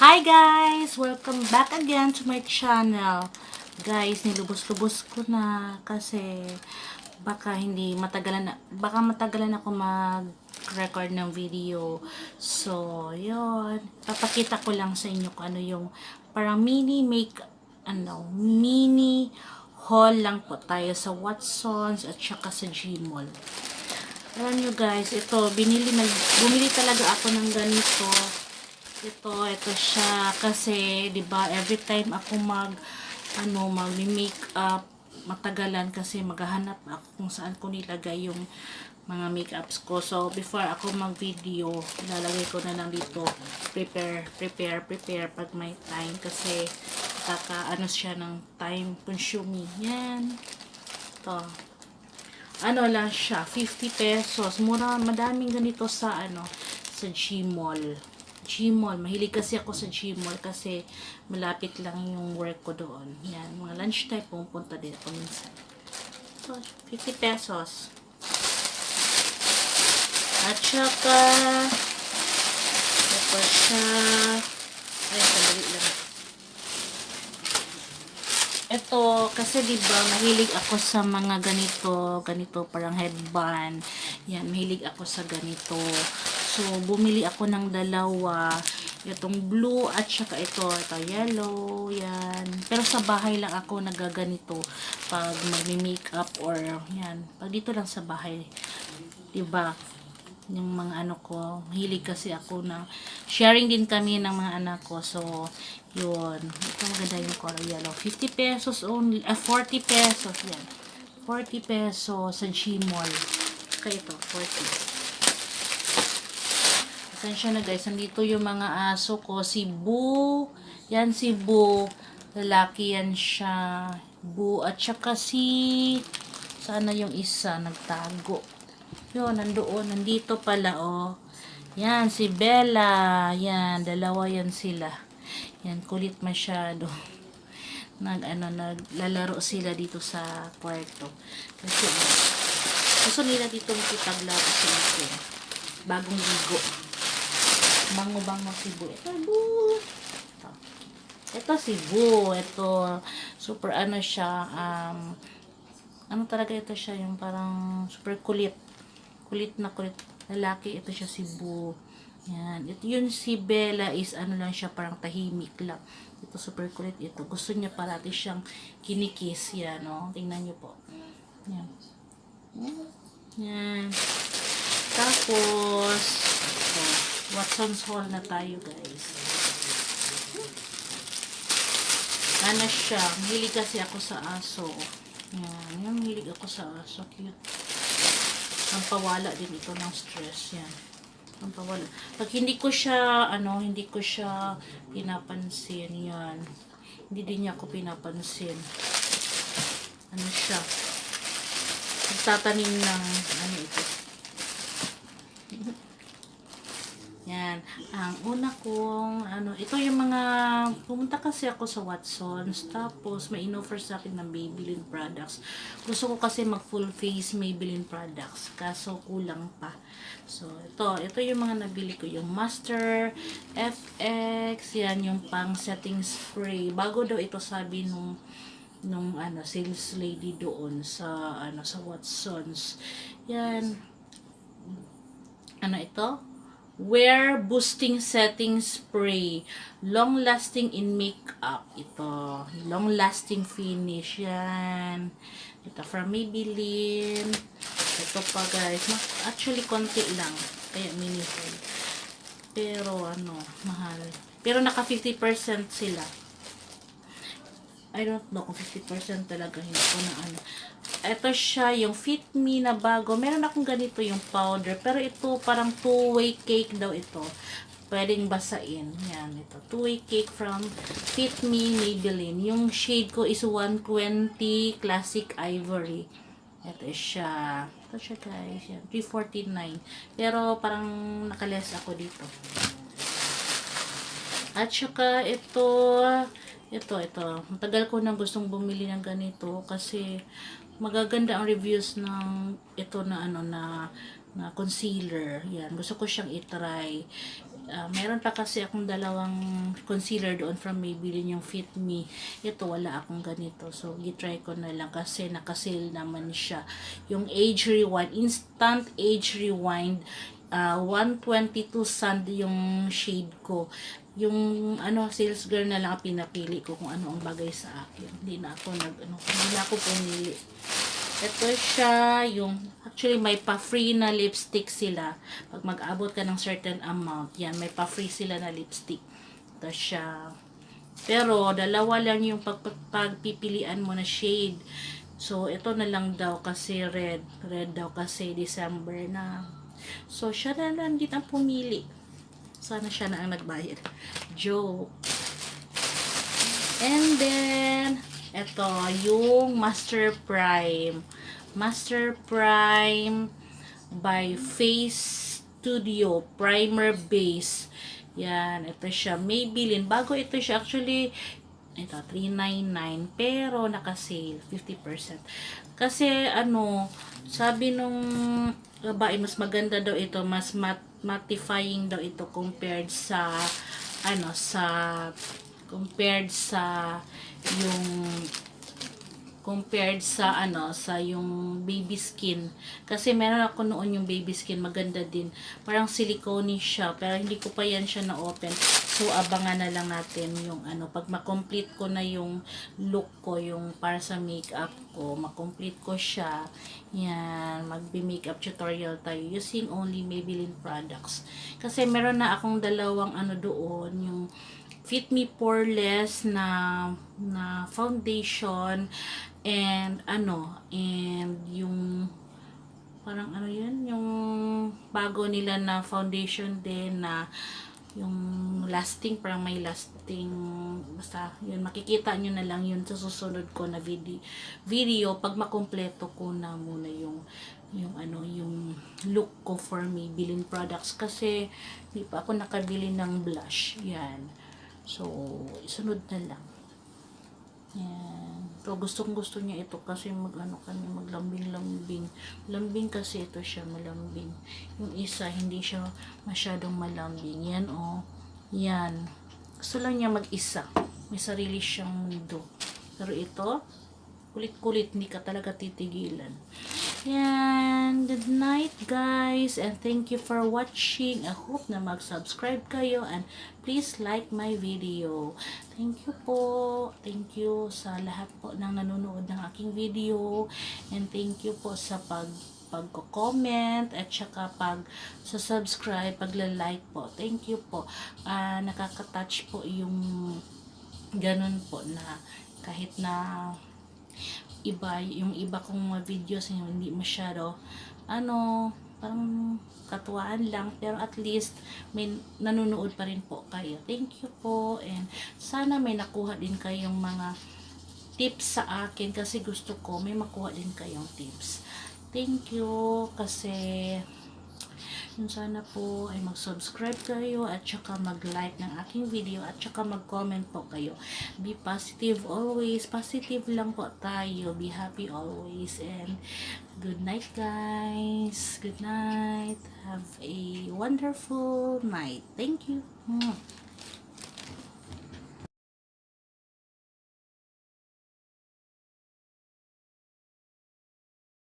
Hi guys! Welcome back again to my channel. Guys, nilubos-lubos ko na kasi baka matagalan ako mag-record ng video. So, yun. Papakita ko lang sa inyo kung ano yung parang mini haul lang po tayo sa Watsons at saka sa Gmall. Alam nyo guys, bumili talaga ako ng ganito. Ito siya kasi 'di ba every time ako mag-makeup matagalan kasi maghahanap ako kung saan ko nilagay yung mga makeups ko. So before ako mag-video, ilalagay ko na lang dito prepare pag may time kasi siya ng time consuming. Yan. To. Ano lang siya, 50 pesos. Mura, madaming ganito sa sa Gmall. Mahilig kasi ako sa Gmall kasi malapit lang yung work ko doon. Yan, mga lunch time pumunta din ako minsan. So, 50 pesos. At saka, ito siya. Ay, sandali lang. Ito, kasi diba, mahilig ako sa mga ganito parang headband. Yan, mahilig ako sa ganito. So, bumili ako ng dalawa. Itong blue at saka ito yellow. Yan. Pero sa bahay lang ako nagaganito pag magmi-makeup or yan. Pag dito lang sa bahay. Diba? Yung mga ko, mahilig kasi ako na sharing din kami ng mga anak ko. So, yun. Ito maganda yung color yellow. 50 pesos only. 40 pesos. Yan. 40 pesos sa Gmall. Kaya ito, 40. Pasensya na guys, nandito yung mga aso ko. Si Boo. Yan si Boo. Lalaki yan siya. Boo. At saka sana yung isa nagtago. Yun, nandoon. Nandito pala, oh. Yan, si Bella. Yan, dalawa yan sila. Yan, kulit masyado. Naglalaro sila dito sa kwarto. Kasi, gusto nila dito makipaglaro sila. Bagong ligo. Bango-bango si Boo. Ito, Boo. Ito si Boo. Ito, super siya, talaga ito siya, yung parang super kulit. Kulit na kulit. Lalaki, ito siya si Boo. Yan. Ito yun si Bella is lang siya, parang tahimik lang. Ito super kulit ito. Gusto niya parati siyang kinikis. Yan, no? Tingnan niyo po. Yan. Yan. Tapos, ito. Watson's haul na tayo, guys. Siya. Mahilig kasi ako sa aso. Yan. Yung mahilig ako sa aso. Cute. Pampawala din ito ng stress. Yan. Pampawala. Pag hindi ko siya pinapansin. Yan. Hindi din niya ako pinapansin. Siya. Nagtatanim ng ito. Yan. Ang una kong, ito yung mga, pumunta kasi ako sa Watsons, tapos may in-offer sa akin ng Maybelline products. Gusto ko kasi mag full face Maybelline products, kaso kulang pa. So, ito yung mga nabili ko, yung Master FX, yan yung pang setting spray. Bago daw ito sabi nung sales lady doon sa, sa Watsons. Yan. Ito? Wear Boosting Setting Spray. Long lasting in makeup. Ito. Long lasting finish. Yan. Ito from Maybelline. Ito pa guys. Actually, konti lang. Kaya mini haul. Pero mahal. Pero naka 50% sila. I don't know kung 50% talaga. Hindi ko na Ito siya, yung Fit Me na bago. Meron akong ganito yung powder. Pero ito, parang two-way cake daw ito. Pwedeng basain. Yan, ito. Two-way cake from Fit Me Maybelline. Yung shade ko is 120 Classic Ivory. Ito siya. Ito siya guys. Yan, 349. Pero parang nakales ako dito. At saka ito. Matagal ko nang gustong bumili ng ganito kasi magaganda ang reviews ng ito na na concealer. Yan, gusto ko siyang i-try. Meron pa kasi akong dalawang concealer doon from Maybelline, yung Fit Me. Ito, wala akong ganito. So, gitry ko na lang kasi nakasale naman siya. Yung Age Rewind, Instant Age Rewind, 122 Sand yung shade ko. Yung sales girl na lang ang pinapili ko kung ano ang bagay sa akin. Hindi na ako pumili. Ito siya, actually may pa-free na lipstick sila. Pag mag-abot ka ng certain amount, yan, may pa-free sila na lipstick. Ito siya. Pero, dalawa lang yung pagpipilian mo na shade. So, ito na lang daw kasi red. Red daw kasi December na. So, siya na lang din ang pumili. Sana siya na ang nagbayad. Joke. And then, ito, yung Master Prime. Master Prime by Face Studio Primer Base. Yan, ito siya. Maybelline. Bago ito siya. Actually, ito, $399. Pero, naka-sale. 50%. Kasi, sabi nung babae, mas maganda daw ito. Mas mattifying daw ito compared sa, sa yung baby skin. Kasi meron ako noon yung baby skin, maganda din. Parang silicone siya, pero hindi ko pa yan siya na-open. So, abangan na lang natin yung pag makomplete ko na yung look ko, yung para sa makeup ko, makomplete ko siya. Yan, magbi-makeup tutorial tayo using only Maybelline products. Kasi meron na akong dalawang doon, yung Fit Me Poreless na foundation and yung parang yung bago nila na foundation din na yung lasting, parang may lasting, basta yun, makikita nyo na lang yun sa susunod ko na video pag makompleto ko na muna yung look ko for Maybelline products kasi hindi pa ako nakabili ng blush. Yan. So, isunod na lang. Yan. So, gustong-gusto niya ito kasi maglambing-lambing. Lambing kasi ito siya, malambing. Yung isa, hindi siya masyadong malambing. Yan, Yan. Gusto lang niya mag-isa. May sarili siyang mundo. Pero ito, kulit-kulit, hindi ka talaga titigilan. Yan. Good night, guys. And thank you for watching. I hope na mag-subscribe kayo and please like my video. Thank you po. Thank you sa lahat po ng nanonood ng aking video. And thank you po sa pagko-comment at saka sa subscribe, pagla-like po. Thank you po. Nakaka-touch po yung ganun po na kahit na yung iba kong videos hindi masyado parang katuwaan lang, pero at least may nanonood pa rin po kayo. Thank you po, and sana may nakuha din kayong mga tips sa akin kasi gusto ko may makuha din kayong tips. Thank you, kasi sana po ay mag-subscribe kayo at saka mag-like ng aking video at saka mag-comment po kayo. Be positive always. Positive lang po tayo. Be happy always. And good night, guys. Good night. Have a wonderful night. Thank you.